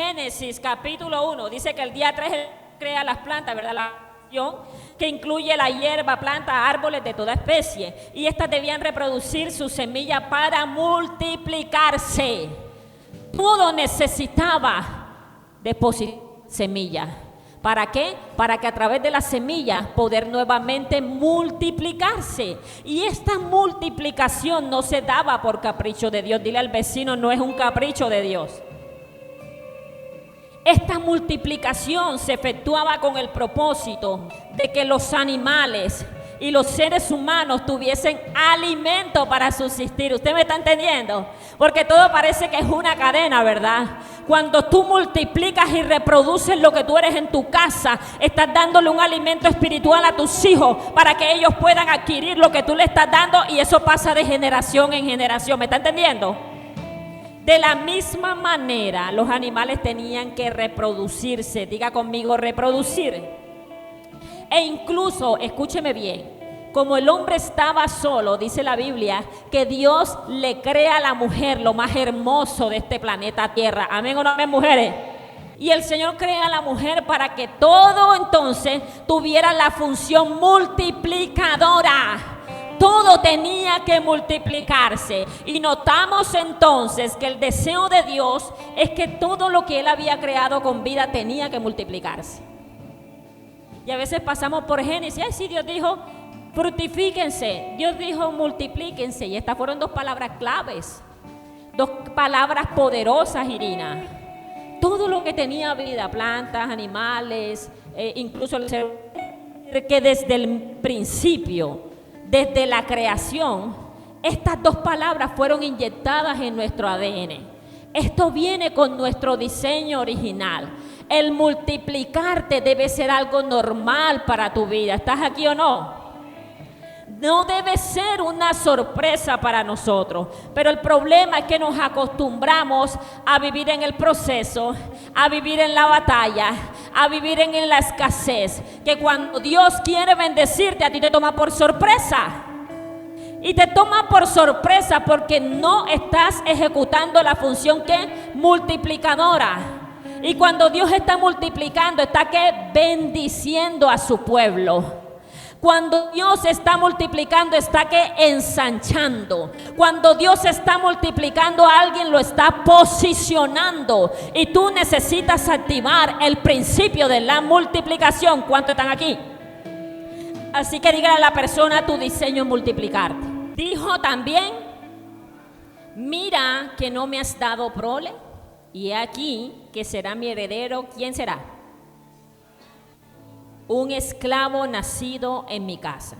Génesis capítulo 1 dice que el día 3 Él crea las plantas, ¿verdad? La creación, que incluye la hierba, plantas, árboles de toda especie. Y estas debían reproducir su semilla para multiplicarse. Todo necesitaba depositar semilla. ¿Para qué? Para que a través de las semillas poder nuevamente multiplicarse. Y esta multiplicación no se daba por capricho de Dios. Dile al vecino, no es un capricho de Dios. Esta multiplicación se efectuaba con el propósito de que los animales y los seres humanos tuviesen alimento para subsistir. ¿Usted me está entendiendo? Porque todo parece que es una cadena, ¿verdad? Cuando tú multiplicas y reproduces lo que tú eres en tu casa, estás dándole un alimento espiritual a tus hijos para que ellos puedan adquirir lo que tú le estás dando, y eso pasa de generación en generación. ¿Me está entendiendo? De la misma manera, los animales tenían que reproducirse. Diga conmigo, reproducir. E incluso, escúcheme bien, como el hombre estaba solo, dice la Biblia, que Dios le crea a la mujer lo más hermoso de este planeta Tierra. ¿Amén o no amén, mujeres? Y el Señor crea a la mujer para que todo entonces tuviera la función multiplicadora. Todo tenía que multiplicarse. Y notamos entonces que el deseo de Dios es que todo lo que Él había creado con vida tenía que multiplicarse. Y a veces pasamos por Génesis, ay, sí, Dios dijo, fructifíquense, Dios dijo, multiplíquense. Y estas fueron dos palabras claves, dos palabras poderosas, Irina. Todo lo que tenía vida, plantas, animales, incluso el ser, que desde el principio, desde la creación, estas dos palabras fueron inyectadas en nuestro ADN. Esto viene con nuestro diseño original. El multiplicarte debe ser algo normal para tu vida. ¿Estás aquí o no? No debe ser una sorpresa para nosotros. Pero el problema es que nos acostumbramos a vivir en el proceso, a vivir en la batalla, a vivir en la escasez. Que cuando Dios quiere bendecirte, a ti te toma por sorpresa. Y te toma por sorpresa porque no estás ejecutando la función que multiplicadora. Y cuando Dios está multiplicando, está que bendiciendo a su pueblo. Cuando Dios está multiplicando, está que ensanchando. Cuando Dios está multiplicando, alguien lo está posicionando. Y tú necesitas activar el principio de la multiplicación. ¿Cuántos están aquí? Así que dígale a la persona, tu diseño es multiplicarte. Dijo también, mira que no me has dado prole, y he aquí que será mi heredero. ¿Quién será? Un esclavo nacido en mi casa.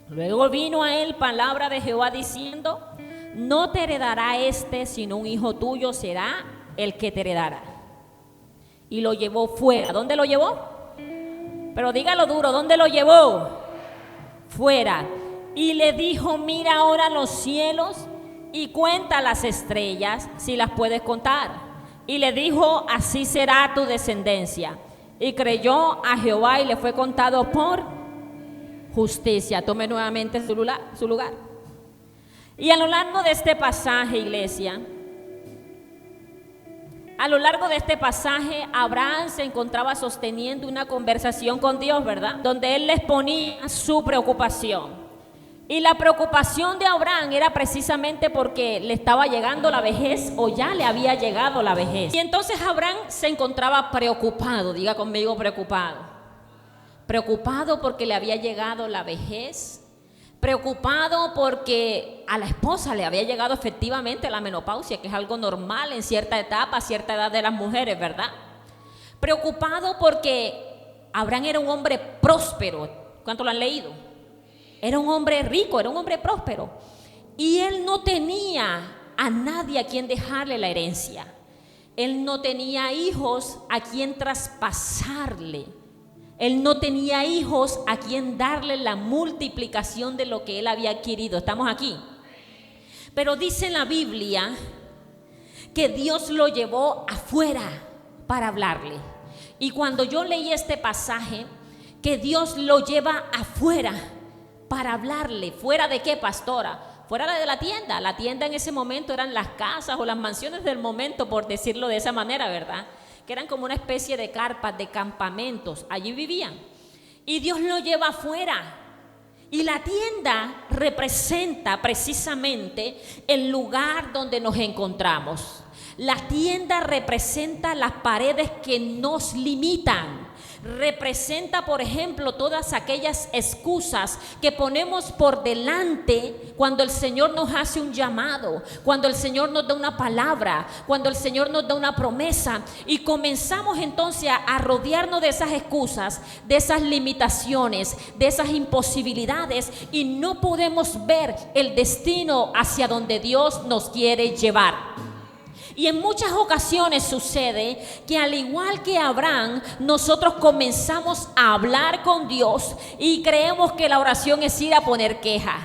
Luego vino a él palabra de Jehová diciendo, no te heredará este, sino un hijo tuyo será el que te heredará. Y lo llevó fuera. ¿Dónde lo llevó? Pero dígalo duro, ¿dónde lo llevó? Fuera. Y le dijo, mira ahora los cielos y cuenta las estrellas, si las puedes contar. Y le dijo, así será tu descendencia. Y creyó a Jehová y le fue contado por justicia. Tome nuevamente su lugar. Y a lo largo de este pasaje, iglesia, a lo largo de este pasaje, Abraham se encontraba sosteniendo una conversación con Dios, ¿verdad? Donde él les ponía su preocupación. Y la preocupación de Abraham era precisamente porque le estaba llegando la vejez, o ya le había llegado la vejez. Y entonces Abraham se encontraba preocupado, diga conmigo preocupado. Preocupado porque le había llegado la vejez. Preocupado porque a la esposa le había llegado efectivamente la menopausia, que es algo normal en cierta etapa, a cierta edad de las mujeres, ¿verdad? Preocupado porque Abraham era un hombre próspero. ¿Cuánto lo han leído? Era un hombre rico, era un hombre próspero. Y él no tenía a nadie a quien dejarle la herencia. Él no tenía hijos a quien traspasarle. Él no tenía hijos a quien darle la multiplicación de lo que él había adquirido. ¿Estamos aquí? Pero dice la Biblia que Dios lo llevó afuera para hablarle. Y cuando yo leí este pasaje, que Dios lo lleva afuera para hablarle. ¿Fuera de qué, pastora? Fuera de la tienda. La tienda en ese momento eran las casas o las mansiones del momento, por decirlo de esa manera, ¿verdad? que eran como una especie de carpas, de campamentos. Allí vivían. Y Dios lo lleva afuera. Y la tienda representa precisamente el lugar donde nos encontramos. La tienda representa las paredes que nos limitan. Representa, por ejemplo, todas aquellas excusas que ponemos por delante cuando el Señor nos hace un llamado, cuando el Señor nos da una palabra, cuando el Señor nos da una promesa, y comenzamos entonces a rodearnos de esas excusas, de esas limitaciones, de esas imposibilidades, y no podemos ver el destino hacia donde Dios nos quiere llevar. Y en muchas ocasiones sucede que, al igual que Abraham, nosotros comenzamos a hablar con Dios y creemos que la oración es ir a poner queja.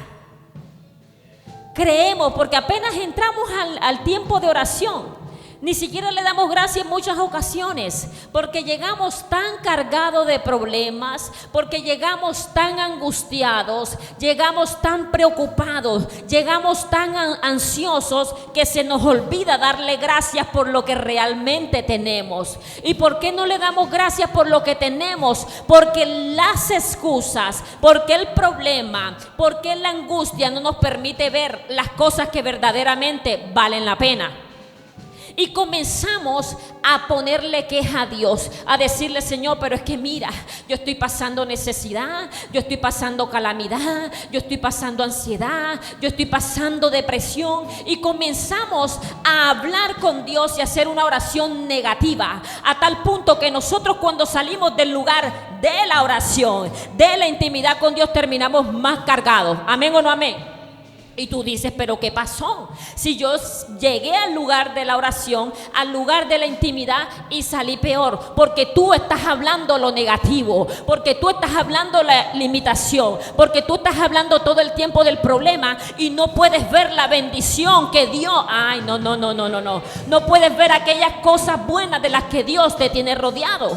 Creemos, porque apenas entramos al tiempo de oración, ni siquiera le damos gracias en muchas ocasiones, porque llegamos tan cargados de problemas, porque llegamos tan angustiados, llegamos tan preocupados, llegamos tan ansiosos, que se nos olvida darle gracias por lo que realmente tenemos. ¿Y por qué no le damos gracias por lo que tenemos? Porque las excusas, porque el problema, porque la angustia no nos permite ver las cosas que verdaderamente valen la pena. Y comenzamos a ponerle queja a Dios, a decirle: Señor, pero es que mira, yo estoy pasando necesidad, yo estoy pasando calamidad, yo estoy pasando ansiedad, yo estoy pasando depresión. Y comenzamos a hablar con Dios y a hacer una oración negativa, a tal punto que nosotros, cuando salimos del lugar de la oración, de la intimidad con Dios, terminamos más cargados. ¿Amén o no amén? Y tú dices: ¿pero qué pasó? Si yo llegué al lugar de la oración, al lugar de la intimidad, y salí peor, porque tú estás hablando lo negativo, porque tú estás hablando la limitación, porque tú estás hablando todo el tiempo del problema y no puedes ver la bendición que Dios... Ay, no. No puedes ver aquellas cosas buenas de las que Dios te tiene rodeado.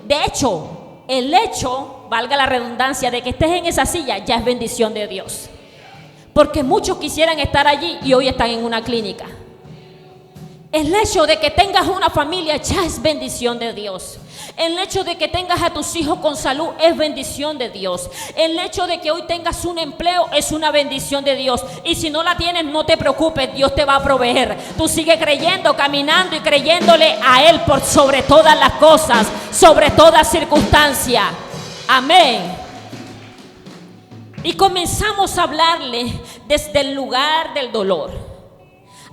De hecho, el hecho, valga la redundancia, de que estés en esa silla ya es bendición de Dios. Porque muchos quisieran estar allí y hoy están en una clínica. El hecho de que tengas una familia ya es bendición de Dios. El hecho de que tengas a tus hijos con salud es bendición de Dios. El hecho de que hoy tengas un empleo es una bendición de Dios. Y si no la tienes, no te preocupes, Dios te va a proveer. Tú sigue creyendo, caminando y creyéndole a Él por sobre todas las cosas, sobre toda circunstancia. Amén. Y comenzamos a hablarle desde el lugar del dolor.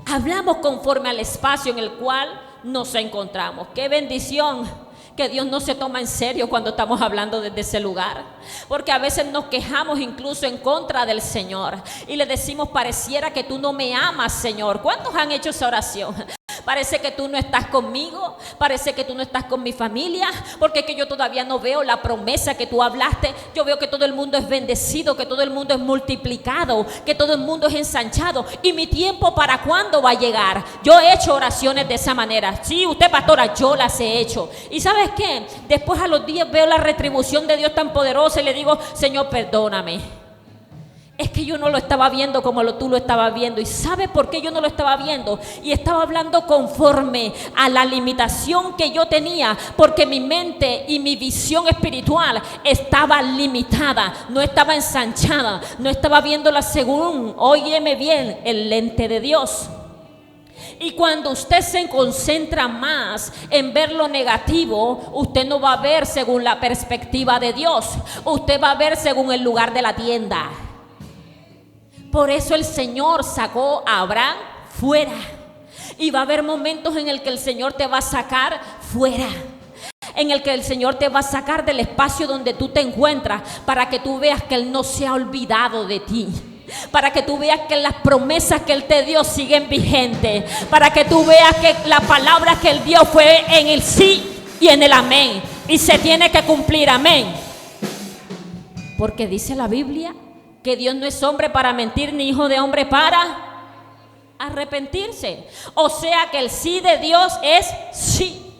Hablamos conforme al espacio en el cual nos encontramos. ¡Qué bendición! Que Dios no se toma en serio cuando estamos hablando desde ese lugar, porque a veces nos quejamos incluso en contra del Señor y le decimos: pareciera que tú no me amas, Señor. ¿Cuántos han hecho esa oración? Parece que tú no estás conmigo, parece que tú no estás con mi familia, porque es que yo todavía no veo la promesa que tú hablaste. Yo veo que todo el mundo es bendecido, que todo el mundo es multiplicado, que todo el mundo es ensanchado. ¿Y mi tiempo para cuándo va a llegar? Yo he hecho oraciones de esa manera. Sí, usted, pastora, yo las he hecho. ¿Y sabes qué? Después, a los días, veo la retribución de Dios tan poderosa y le digo: Señor, perdóname. Es que yo no lo estaba viendo como tú lo estabas viendo. ¿Y sabe por qué yo no lo estaba viendo? Y estaba hablando conforme a la limitación que yo tenía, porque mi mente y mi visión espiritual estaba limitada, no estaba ensanchada, no estaba viéndola según, óyeme bien, el lente de Dios. Y cuando usted se concentra más en ver lo negativo, usted no va a ver según la perspectiva de Dios, usted va a ver según el lugar de la tienda. Por eso el Señor sacó a Abraham fuera. Y va a haber momentos en el que el Señor te va a sacar fuera, en el que el Señor te va a sacar del espacio donde tú te encuentras, para que tú veas que Él no se ha olvidado de ti, para que tú veas que las promesas que Él te dio siguen vigentes, para que tú veas que la palabra que Él dio fue en el sí y en el amén, y se tiene que cumplir. Amén. Porque dice la Biblia que Dios no es hombre para mentir, ni hijo de hombre para arrepentirse. O sea que el sí de Dios es sí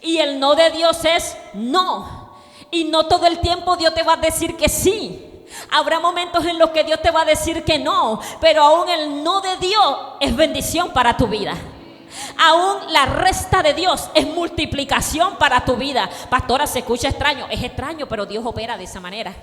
y el no de Dios es no. Y no todo el tiempo Dios te va a decir que sí. Habrá momentos en los que Dios te va a decir que no, pero aún el no de Dios es bendición para tu vida. Aún la resta de Dios es multiplicación para tu vida. Pastora, se escucha extraño. Es extraño, pero Dios opera de esa manera.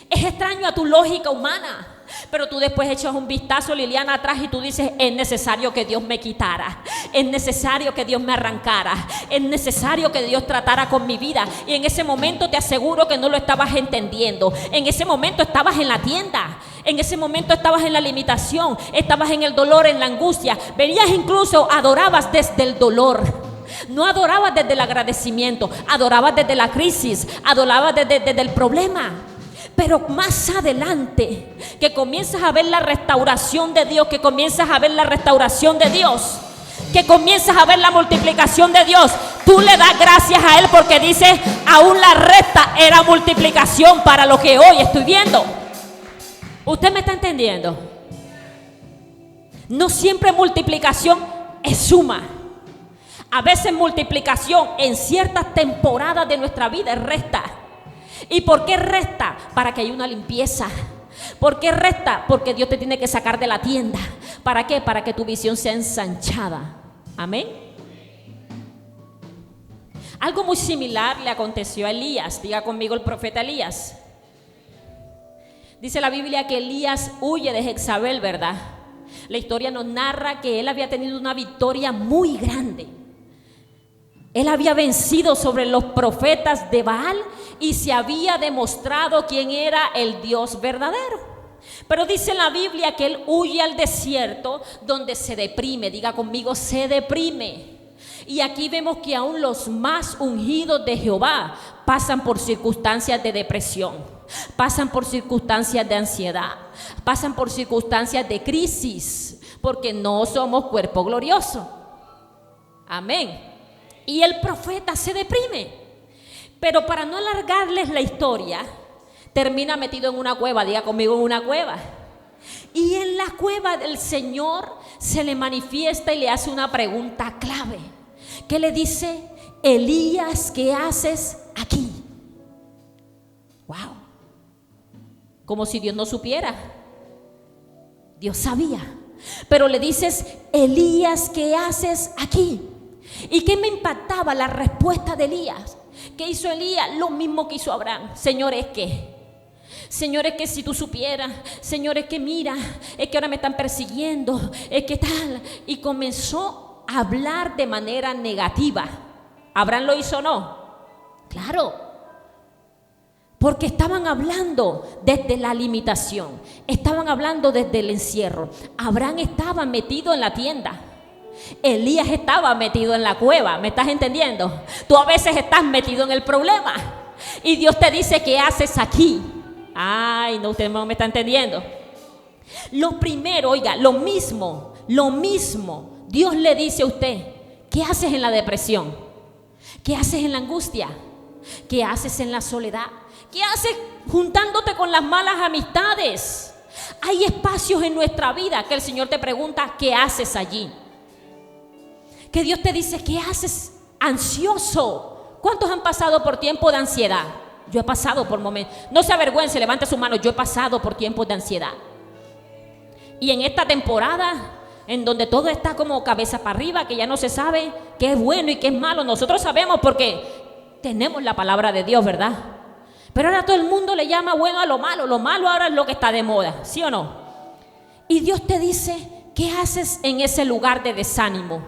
Es extraño a tu lógica humana, pero tú después echas un vistazo, Liliana, atrás y tú dices: es necesario que Dios me quitara, es necesario que Dios me arrancara, es necesario que Dios tratara con mi vida. Y en ese momento te aseguro que no lo estabas entendiendo. En ese momento estabas en la tienda, en ese momento estabas en la limitación, estabas en el dolor, en la angustia. Venías, incluso adorabas desde el dolor. No adorabas desde el agradecimiento, adorabas desde la crisis, adorabas desde el problema. Pero más adelante, que comienzas a ver la restauración de Dios, que comienzas a ver la restauración de Dios, que comienzas a ver la multiplicación de Dios, tú le das gracias a Él porque dices: aún la resta era multiplicación para lo que hoy estoy viendo. ¿Usted me está entendiendo? No siempre multiplicación es suma. A veces multiplicación en ciertas temporadas de nuestra vida es resta. ¿Y por qué resta? Para que haya una limpieza. ¿Por qué resta? Porque Dios te tiene que sacar de la tienda. ¿Para qué? Para que tu visión sea ensanchada. Amén. Algo muy similar le aconteció a Elías. Diga conmigo: el profeta Elías. Dice la Biblia que Elías huye de Jezabel, ¿verdad? La historia nos narra que él había tenido una victoria muy grande. Él había vencido sobre los profetas de Baal y se había demostrado quién era el Dios verdadero. Pero dice la Biblia que él huye al desierto, donde se deprime. Diga conmigo: se deprime. Y aquí vemos que aún los más ungidos de Jehová pasan por circunstancias de depresión, pasan por circunstancias de ansiedad, pasan por circunstancias de crisis, porque no somos cuerpo glorioso. Amén. Y el profeta se deprime. Pero para no alargarles la historia, termina metido en una cueva. Diga conmigo: en una cueva. Y en la cueva del Señor se le manifiesta y le hace una pregunta clave. ¿Qué le dice? Elías, ¿qué haces aquí? Wow. Como si Dios no supiera. Dios sabía. Pero le dices: Elías, ¿qué haces aquí? ¿Y qué me impactaba? La respuesta de Elías. ¿Qué hizo Elías? Lo mismo que hizo Abraham. Señor, es que si tú supieras, Señor, es que mira, es que ahora me están persiguiendo, es que tal. Y comenzó a hablar de manera negativa. ¿Abraham lo hizo o no? Claro. Porque estaban hablando desde la limitación, estaban hablando desde el encierro. Abraham estaba metido en la tienda. Elías estaba metido en la cueva. ¿Me estás entendiendo? Tú a veces estás metido en el problema y Dios te dice: ¿qué haces aquí? Ay, no, usted no me está entendiendo. Lo primero, oiga, lo mismo Dios le dice a usted: ¿qué haces en la depresión? ¿Qué haces en la angustia? ¿Qué haces en la soledad? ¿Qué haces juntándote con las malas amistades? Hay espacios en nuestra vida que el Señor te pregunta: ¿qué haces allí? Que Dios te dice: ¿qué haces ansioso? ¿Cuántos han pasado por tiempo de ansiedad? Yo he pasado por momentos. No se avergüence, levante su mano. Yo he pasado por tiempos de ansiedad. Y en esta temporada, en donde todo está como cabeza para arriba, que ya no se sabe qué es bueno y qué es malo, nosotros sabemos porque tenemos la palabra de Dios, ¿verdad? Pero ahora todo el mundo le llama bueno a lo malo. Lo malo ahora es lo que está de moda, ¿sí o no? Y Dios te dice: ¿qué haces en ese lugar de desánimo?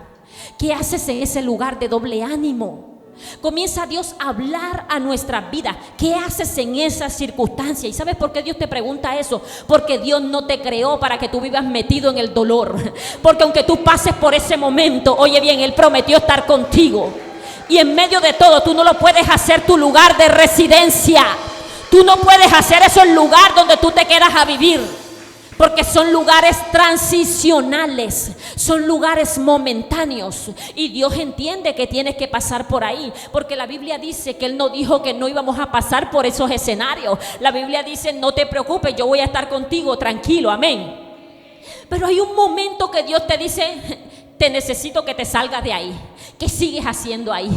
¿Qué haces en ese lugar de doble ánimo? Comienza Dios a hablar a nuestras vidas. ¿Qué haces en esa circunstancia? ¿Y sabes por qué Dios te pregunta eso? Porque Dios no te creó para que tú vivas metido en el dolor. Porque aunque tú pases por ese momento, oye bien, Él prometió estar contigo. Y en medio de todo, tú no lo puedes hacer tu lugar de residencia. Tú no puedes hacer eso el lugar donde tú te quedas a vivir. Porque son lugares transicionales, son lugares momentáneos. Y Dios entiende que tienes que pasar por ahí. Porque la Biblia dice que Él no dijo que no íbamos a pasar por esos escenarios. La Biblia dice: no te preocupes, yo voy a estar contigo, tranquilo, amén. Pero hay un momento que Dios te dice: te necesito que te salgas de ahí. ¿Qué sigues haciendo ahí?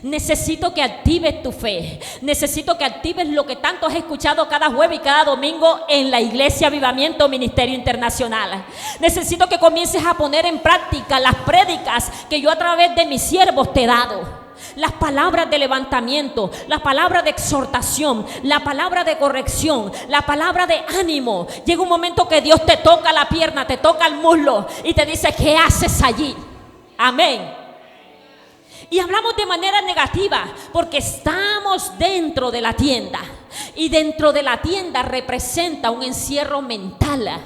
Necesito que actives tu fe. Necesito que actives lo que tanto has escuchado cada jueves y cada domingo en la Iglesia Avivamiento Ministerio Internacional. Necesito que comiences a poner en práctica las prédicas que yo a través de mis siervos te he dado. Las palabras de levantamiento, la palabra de exhortación, la palabra de corrección, la palabra de ánimo. Llega un momento que Dios te toca la pierna, te toca el muslo y te dice: ¿qué haces allí? Amén. Y hablamos de manera negativa porque estamos dentro de la tienda. Y dentro de la tienda representa un encierro mental.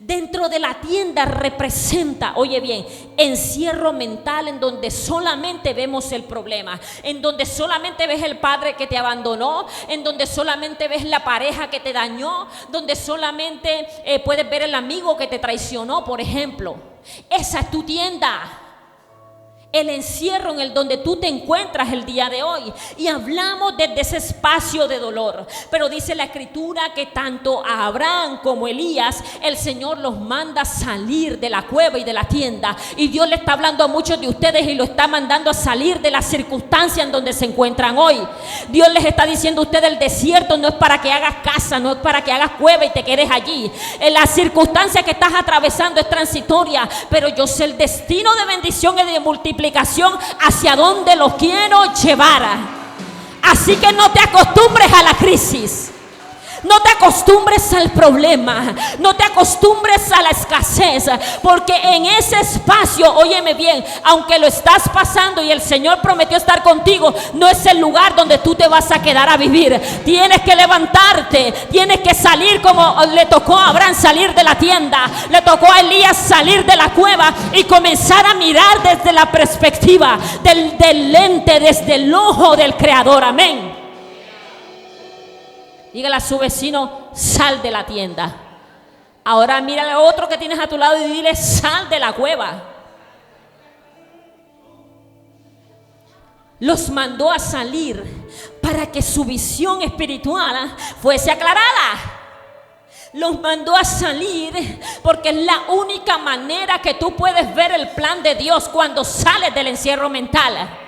Dentro de la tienda representa, oye bien, encierro mental en donde solamente vemos el problema, en donde solamente ves el padre que te abandonó, en donde solamente ves la pareja que te dañó, donde solamente puedes ver el amigo que te traicionó, por ejemplo. Esa es tu tienda. El encierro en el donde tú te encuentras el día de hoy. Y hablamos desde ese espacio de dolor. Pero dice la Escritura que tanto a Abraham como a Elías, el Señor los manda salir de la cueva y de la tienda. Y Dios le está hablando a muchos de ustedes y lo está mandando a salir de la circunstancia en donde se encuentran hoy. Dios les está diciendo a ustedes: el desierto no es para que hagas casa, no es para que hagas cueva y te quedes allí. La circunstancia que estás atravesando es transitoria, pero yo sé el destino de bendición y de multiplicación hacia donde los quiero llevar. Así que no te acostumbres a la crisis. No te acostumbres al problema, no te acostumbres a la escasez, porque en ese espacio, óyeme bien, aunque lo estás pasando y el Señor prometió estar contigo, no es el lugar donde tú te vas a quedar a vivir. Tienes que levantarte, tienes que salir como le tocó a Abraham salir de la tienda, le tocó a Elías salir de la cueva y comenzar a mirar desde la perspectiva del lente, desde el ojo del Creador. Amén. Dígale a su vecino: sal de la tienda. Ahora mírale a otro que tienes a tu lado y dile: sal de la cueva. Los mandó a salir para que su visión espiritual fuese aclarada. Los mandó a salir porque es la única manera que tú puedes ver el plan de Dios cuando sales del encierro mental.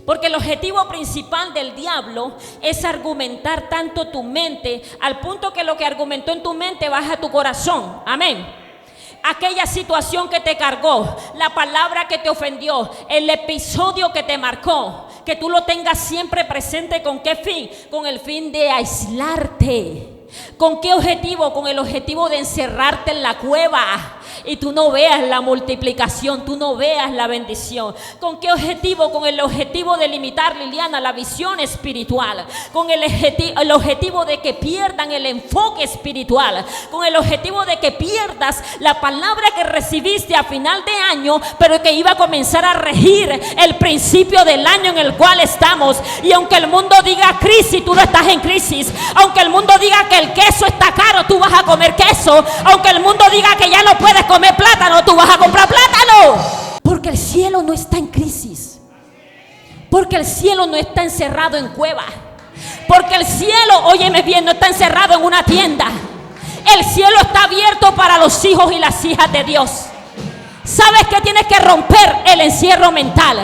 Porque el objetivo principal del diablo es argumentar tanto tu mente, al punto que lo que argumentó en tu mente baja a tu corazón. Amén. Aquella situación que te cargó, la palabra que te ofendió, el episodio que te marcó, que tú lo tengas siempre presente. ¿Con qué fin? Con el fin de aislarte. ¿Con qué objetivo? Con el objetivo de encerrarte en la cueva y tú no veas la multiplicación, tú no veas la bendición. ¿Con qué objetivo? Con el objetivo de limitar, Liliana, la visión espiritual. Con el objetivo de que pierdan el enfoque espiritual. Con el objetivo de que pierdas la palabra que recibiste a final de año, pero que iba a comenzar a regir el principio del año en el cual estamos. Y aunque el mundo diga crisis, tú no estás en crisis. Aunque el mundo diga que el queso está caro, tú vas a comer queso. Aunque el mundo diga que ya no puedes comer plátano, tú vas a comprar plátano. Porque el cielo no está en crisis. Porque el cielo no está encerrado en cueva. Porque el cielo, óyeme bien, no está encerrado en una tienda. El cielo está abierto para los hijos y las hijas de Dios. ¿Sabes que tienes que romper el encierro mental?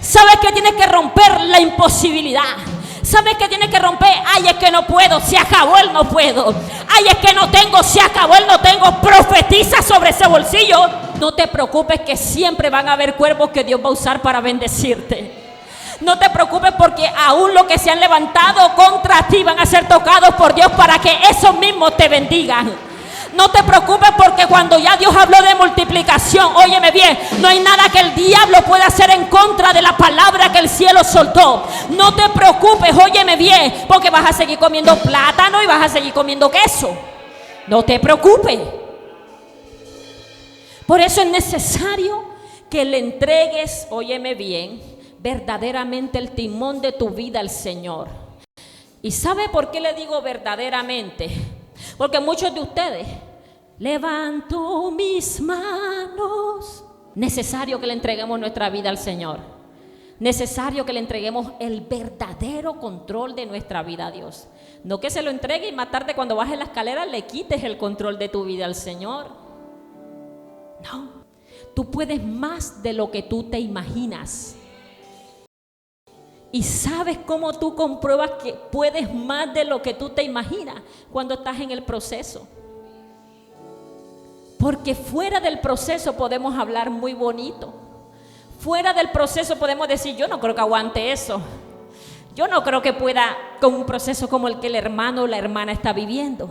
¿Sabes que tienes que romper la imposibilidad? ¿Sabes que tienes que romper? Ay, es que no puedo, se acabó el no puedo. Ay, es que no tengo, se acabó el no tengo. Profetiza sobre ese bolsillo. No te preocupes, que siempre van a haber cuervos que Dios va a usar para bendecirte. No te preocupes, porque aún los que se han levantado contra ti van a ser tocados por Dios para que esos mismos te bendigan. No te preocupes, porque cuando ya Dios habló de multiplicación, óyeme bien, no hay nada que el diablo pueda hacer en contra de la palabra que el cielo soltó. No te preocupes, óyeme bien, porque vas a seguir comiendo plátano y vas a seguir comiendo queso. No te preocupes. Por eso es necesario que le entregues, óyeme bien, verdaderamente el timón de tu vida al Señor. ¿Y sabe por qué le digo verdaderamente? Porque muchos de ustedes: levanto mis manos. Necesario que le entreguemos nuestra vida al Señor. Necesario que le entreguemos el verdadero control de nuestra vida a Dios. No que se lo entregue y más tarde, cuando bajes la escalera, le quites el control de tu vida al Señor. No. Tú puedes más de lo que tú te imaginas. ¿Y sabes cómo tú compruebas que puedes más de lo que tú te imaginas? Cuando estás en el proceso. Porque fuera del proceso podemos hablar muy bonito. Fuera del proceso podemos decir, yo no creo que aguante eso. Yo no creo que pueda con un proceso como el que el hermano o la hermana está viviendo.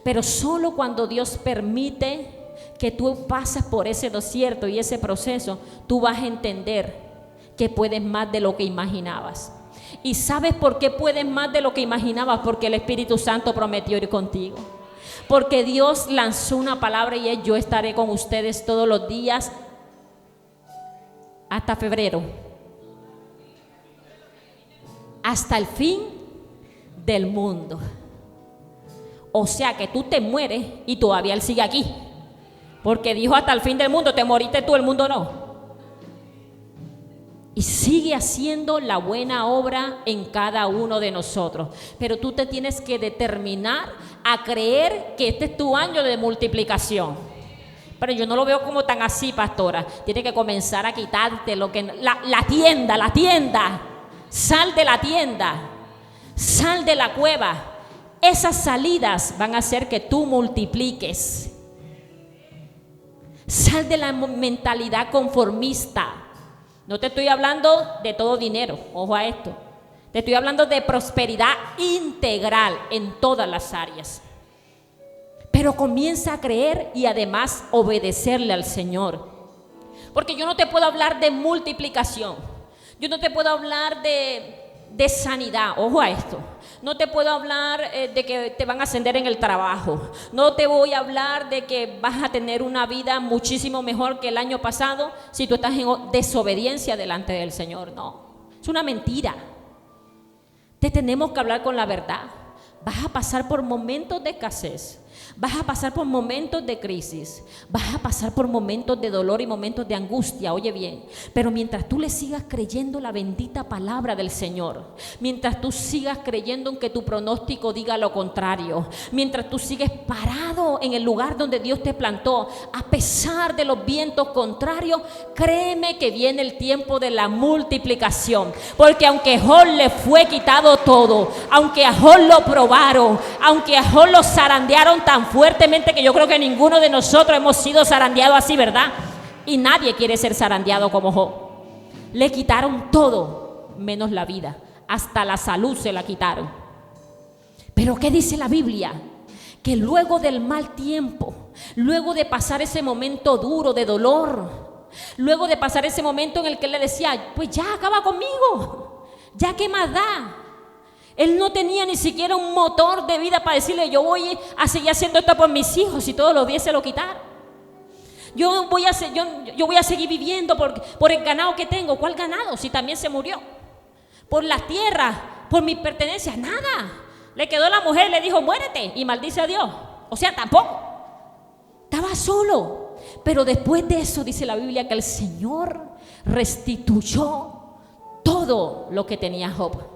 Pero solo cuando Dios permite que tú pases por ese desierto y ese proceso, tú vas a entender que puedes más de lo que imaginabas. ¿Y sabes por qué puedes más de lo que imaginabas? Porque el Espíritu Santo prometió ir contigo. Porque Dios lanzó una palabra y es: yo estaré con ustedes todos los días hasta febrero, hasta el fin del mundo. O sea que tú te mueres y todavía Él sigue aquí, porque dijo hasta el fin del mundo. Te moriste tú, el mundo no. Y sigue haciendo la buena obra en cada uno de nosotros. Pero tú te tienes que determinar a creer que este es tu año de multiplicación. Pero yo no lo veo como tan así, pastora. Tienes que comenzar a quitarte lo que... La tienda. Sal de la tienda. Sal de la cueva. Esas salidas van a hacer que tú multipliques. Sal de la mentalidad conformista. No te estoy hablando de todo dinero, ojo a esto. Te estoy hablando de prosperidad integral en todas las áreas. Pero comienza a creer y además obedecerle al Señor. Porque yo no te puedo hablar de multiplicación. Yo no te puedo hablar de sanidad, ojo a esto. No te puedo hablar de que te van a ascender en el trabajo. No te voy a hablar de que vas a tener una vida muchísimo mejor que el año pasado si tú estás en desobediencia delante del Señor. No, es una mentira. Te tenemos que hablar con la verdad. Vas a pasar por momentos de escasez. Vas a pasar por momentos de crisis. Vas a pasar por momentos de dolor y momentos de angustia, oye bien. Pero mientras tú le sigas creyendo la bendita palabra del Señor, mientras tú sigas creyendo en que tu pronóstico diga lo contrario, mientras tú sigues parado en el lugar donde Dios te plantó, a pesar de los vientos contrarios, créeme que viene el tiempo de la multiplicación. Porque aunque a Job le fue quitado todo, aunque a Job lo probaron, aunque a Job lo zarandearon tan fuertemente que yo creo que ninguno de nosotros hemos sido zarandeados así, ¿verdad? Y nadie quiere ser zarandeado como Job. Le quitaron todo menos la vida, hasta la salud se la quitaron. Pero ¿qué dice la Biblia? Que luego del mal tiempo, luego de pasar ese momento duro de dolor, luego de pasar ese momento en el que él le decía, pues ya acaba conmigo, ya qué más da. Él no tenía ni siquiera un motor de vida para decirle, yo voy a seguir haciendo esto por mis hijos y todos los días se lo quitaron. Yo voy a seguir viviendo por el ganado que tengo. ¿Cuál ganado? Si también se murió. Por las tierras, por mis pertenencias, nada. Le quedó la mujer, le dijo, muérete, y maldice a Dios. O sea, tampoco. Estaba solo. Pero después de eso dice la Biblia que el Señor restituyó todo lo que tenía Job.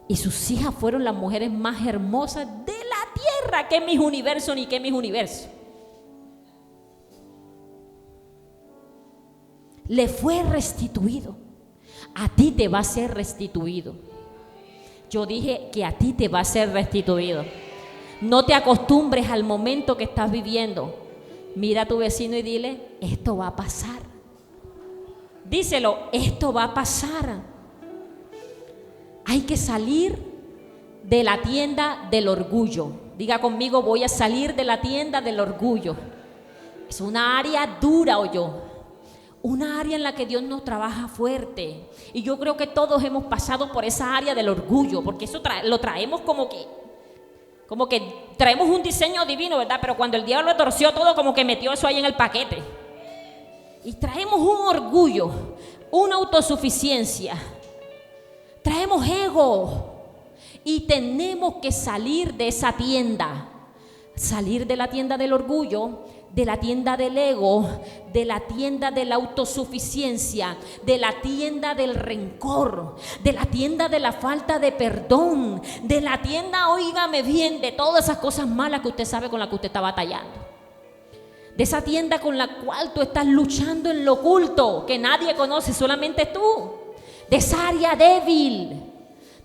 Y sus hijas fueron las mujeres más hermosas de la tierra. Que mis universos ni que mis universos. Le fue restituido. A ti te va a ser restituido. Yo dije que a ti te va a ser restituido. No te acostumbres al momento que estás viviendo. Mira a tu vecino y dile, esto va a pasar. Díselo, esto va a pasar. Hay que salir de la tienda del orgullo. Diga conmigo, voy a salir de la tienda del orgullo. Es una área dura, una área en la que Dios nos trabaja fuerte. Y yo creo que todos hemos pasado por esa área del orgullo, porque eso lo traemos como que traemos un diseño divino, ¿verdad? Pero cuando el diablo torció todo, como que metió eso ahí en el paquete. Y traemos un orgullo, una autosuficiencia. Traemos ego y tenemos que salir de esa tienda, salir de la tienda del orgullo, de la tienda del ego, de la tienda de la autosuficiencia, de la tienda del rencor, de la tienda de la falta de perdón, de la tienda, óigame bien, de todas esas cosas malas que usted sabe con las que usted está batallando. de esa tienda con la cual tú estás luchando en lo oculto, que nadie conoce, solamente tú, de esa área débil.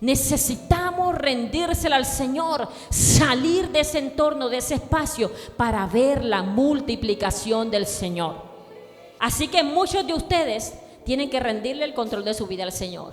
Necesitamos rendírsela al Señor, salir de ese entorno, de ese espacio, para ver la multiplicación del Señor. Así que muchos de ustedes tienen que rendirle el control de su vida al Señor.